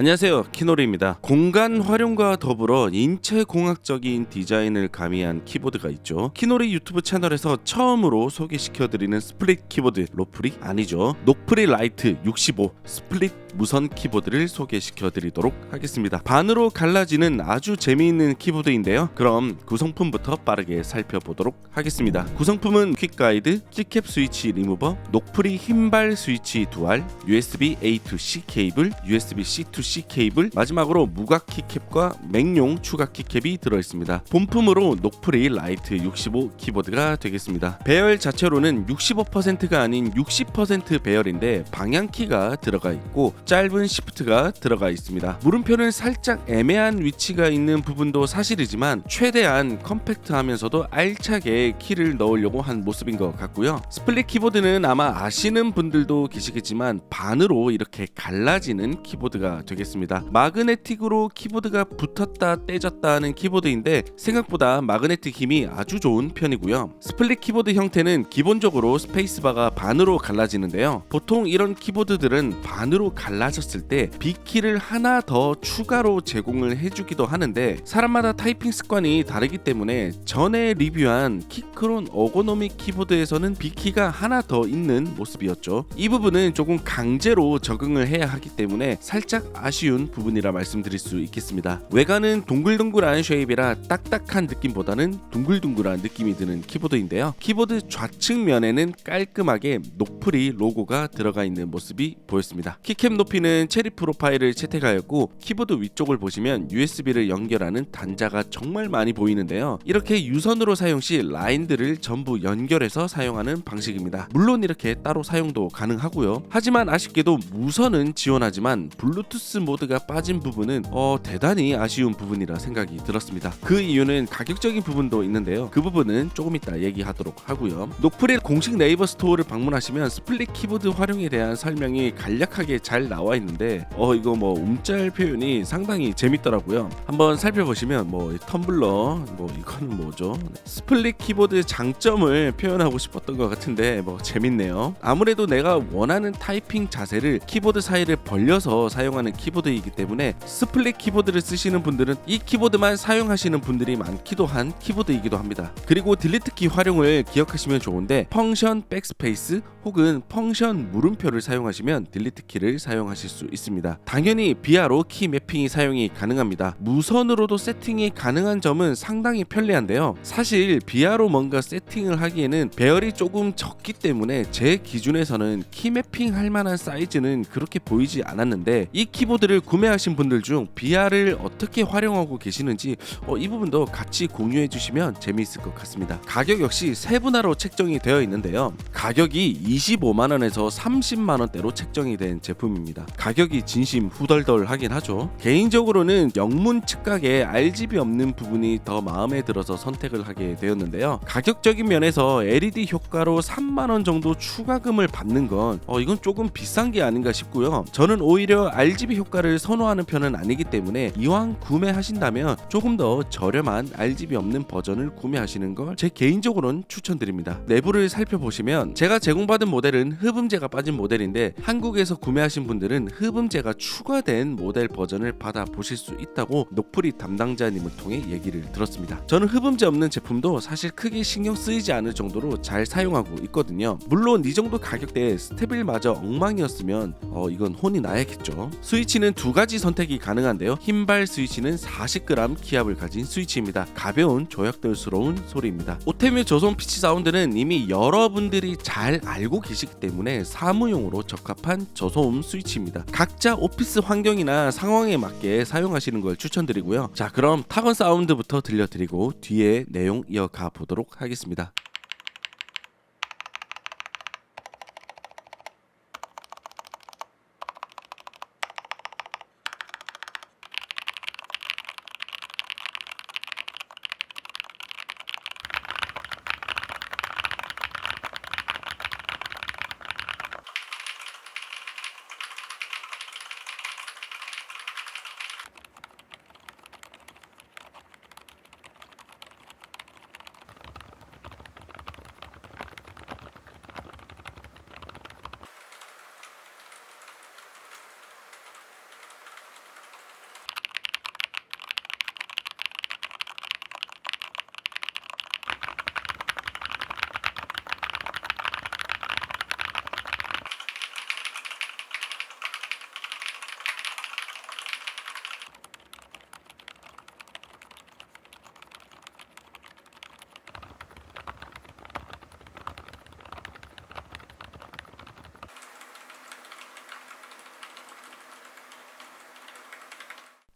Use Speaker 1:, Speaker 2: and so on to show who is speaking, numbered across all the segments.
Speaker 1: 안녕하세요, 키노리입니다. 공간 활용과 더불어 인체공학적인 디자인을 가미한 키보드가 있죠. 키노리 유튜브 채널에서 처음으로 소개시켜드리는 스플릿 키보드, 로프리? 아니죠, 녹프리 라이트 65 스플릿 무선 키보드를 소개시켜드리도록 하겠습니다. 반으로 갈라지는 아주 재미있는 키보드인데요. 그럼 구성품부터 빠르게 살펴보도록 하겠습니다. 구성품은 퀵가이드, 키캡 스위치 리무버, 녹프리 흰발 스위치 두알, USB A to C 케이블, USB C to C 케이블, 마지막으로 무각 키캡과 맥용 추가 키캡이 들어있습니다. 본품으로 녹프리 라이트 65 키보드가 되겠습니다. 배열 자체로는 65%가 아닌 60% 배열인데 방향키가 들어가 있고 짧은 시프트가 들어가 있습니다. 물음표는 살짝 애매한 위치가 있는 부분도 사실이지만 최대한 컴팩트하면서도 알차게 키를 넣으려고 한 모습인 것 같고요. 스플릿 키보드는 아마 아시는 분들도 계시겠지만 반으로 이렇게 갈라지는 키보드가 되겠습니다. 마그네틱으로 키보드가 붙었다 떼졌다 하는 키보드인데 생각보다 마그네틱 힘이 아주 좋은 편이고요. 스플릿 키보드 형태는 기본적으로 스페이스바가 반으로 갈라지는데요. 보통 이런 키보드들은 반으로 갈라졌을 때 B키를 하나 더 추가로 제공을 해주기도 하는데 사람마다 타이핑 습관이 다르기 때문에 전에 리뷰한 키크론 어고노믹 키보드에서는 B키가 하나 더 있는 모습이었죠. 이 부분은 조금 강제로 적응을 해야 하기 때문에 살짝 아쉬운 부분이라 말씀드릴 수 있겠습니다. 외관은 동글동글한 쉐입이라 딱딱한 느낌보다는 둥글둥글한 느낌이 드는 키보드인데요. 키보드 좌측면에는 깔끔하게 녹프리 로고가 들어가 있는 모습이 보였습니다. 키캡 높이는 체리 프로파일을 채택하였고 키보드 위쪽을 보시면 USB를 연결하는 단자가 정말 많이 보이는데요. 이렇게 유선으로 사용 시 라인들을 전부 연결해서 사용하는 방식입니다. 물론 이렇게 따로 사용도 가능하고요. 하지만 아쉽게도 무선은 지원하지만 블루투스 모드가 빠진 부분은 대단히 아쉬운 부분이라 생각이 들었습니다. 그 이유는 가격적인 부분도 있는데요. 그 부분은 조금 이따 얘기하도록 하고요. 녹프리 공식 네이버 스토어를 방문하시면 스플릿 키보드 활용에 대한 설명이 간략하게 잘 나와 있는데 이거 움짤 표현이 상당히 재밌더라고요. 한번 살펴보시면 텀블러 이거는 뭐죠? 스플릿 키보드 장점을 표현하고 싶었던 것 같은데 재밌네요. 아무래도 내가 원하는 타이핑 자세를 키보드 사이를 벌려서 사용하는 키보드이기 때문에 스플릿 키보드를 쓰시는 분들은 이 키보드만 사용하시는 분들이 많기도 한 키보드이기도 합니다. 그리고 딜리트 키 활용을 기억하시면 좋은데 펑션 백스페이스 혹은 펑션 물음표를 사용하시면 딜리트 키를 사용하실 수 있습니다. 당연히 비아로 키 매핑이 사용이 가능합니다. 무선으로도 세팅이 가능한 점은 상당히 편리한데요. 사실 비아로 뭔가 세팅을 하기에는 배열이 조금 적기 때문에 제 기준에서는 키 매핑 할 만한 사이즈는 그렇게 보이지 않았는데 이 키보드를 구매하신 분들 중 비아를 어떻게 활용하고 계시는지 이 부분도 같이 공유해 주시면 재미있을 것 같습니다. 가격 역시 세분화로 책정이 되어 있는데요. 가격이 25만원에서 30만원대로 책정이 된 제품입니다. 가격이 진심 후덜덜하긴 하죠. 개인적으로는 영문 측각에 RGB 없는 부분이 더 마음에 들어서 선택을 하게 되었는데요. 가격적인 면에서 LED 효과로 3만원 정도 추가금을 받는 건 이건 조금 비싼 게 아닌가 싶고요. 저는 오히려 RGB 효과를 선호하는 편은 아니기 때문에 이왕 구매하신다면 조금 더 저렴한 RGB 없는 버전을 구매하시는 걸 제 개인적으로는 추천드립니다. 내부를 살펴보시면 제가 제공받은 모델은 흡음재가 빠진 모델인데 한국에서 구매하신 분들은 흡음재가 추가된 모델 버전을 받아보실 수 있다고 녹프리 담당자님을 통해 얘기를 들었습니다. 저는 흡음재 없는 제품도 사실 크게 신경 쓰이지 않을 정도로 잘 사용하고 있거든요. 물론 이 정도 가격대에 스테빌마저 엉망이었으면 이건 혼이 나야겠죠. 스위치는 두 가지 선택이 가능한데요. 흰발 스위치는 40g 키압을 가진 스위치입니다. 가벼운 조약돌스러운 소리입니다. 오테뮤 저소음 피치 사운드는 이미 여러분들이 잘 알고 계시기 때문에 사무용으로 적합한 저소음 스위치입니다. 각자 오피스 환경이나 상황에 맞게 사용하시는 걸 추천드리고요. 자, 그럼 타건 사운드부터 들려드리고 뒤에 내용 이어가 보도록 하겠습니다.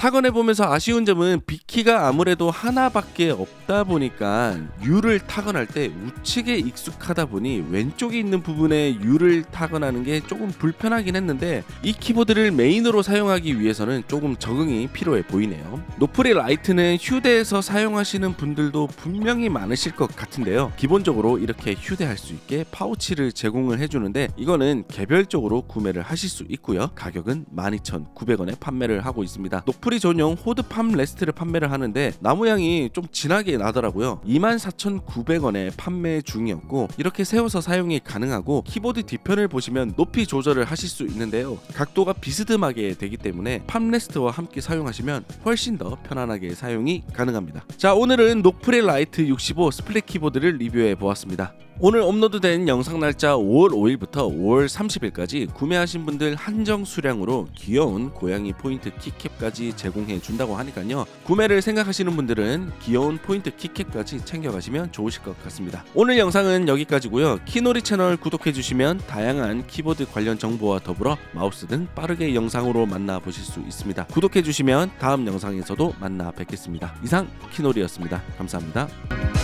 Speaker 1: 타건해보면서 아쉬운 점은 빅키가 아무래도 하나밖에 없다 보니까 U를 타건할 때 우측에 익숙하다 보니 왼쪽에 있는 부분에 U를 타건하는 게 조금 불편하긴 했는데 이 키보드를 메인으로 사용하기 위해서는 조금 적응이 필요해 보이네요. 노프리 라이트는 휴대에서 사용하시는 분들도 분명히 많으실 것 같은데요. 기본적으로 이렇게 휴대할 수 있게 파우치를 제공을 해주는데 이거는 개별적으로 구매를 하실 수 있고요. 가격은 12,900원에 판매를 하고 있습니다. 노프리 전용 호드 팜 레스트를 판매를 하는데 나무향이 좀 진하게 나더라고요. 24,900원에 판매 중이었고 이렇게 세워서 사용이 가능하고 키보드 뒤편을 보시면 높이 조절을 하실 수 있는데요. 각도가 비스듬하게 되기 때문에 팜 레스트와 함께 사용하시면 훨씬 더 편안하게 사용이 가능합니다. 자, 오늘은 노프리 라이트 65 스플릿 키보드를 리뷰해 보았습니다. 오늘 업로드된 영상 날짜 5월 5일부터 5월 30일까지 구매하신 분들 한정 수량으로 귀여운 고양이 포인트 키캡까지 제공해 준다고 하니까요. 구매를 생각하시는 분들은 귀여운 포인트 키캡까지 챙겨가시면 좋으실 것 같습니다. 오늘 영상은 여기까지고요. 키노리 채널 구독해 주시면 다양한 키보드 관련 정보와 더불어 마우스 등 빠르게 영상으로 만나보실 수 있습니다. 구독해 주시면 다음 영상에서도 만나 뵙겠습니다. 이상 키노리였습니다. 감사합니다.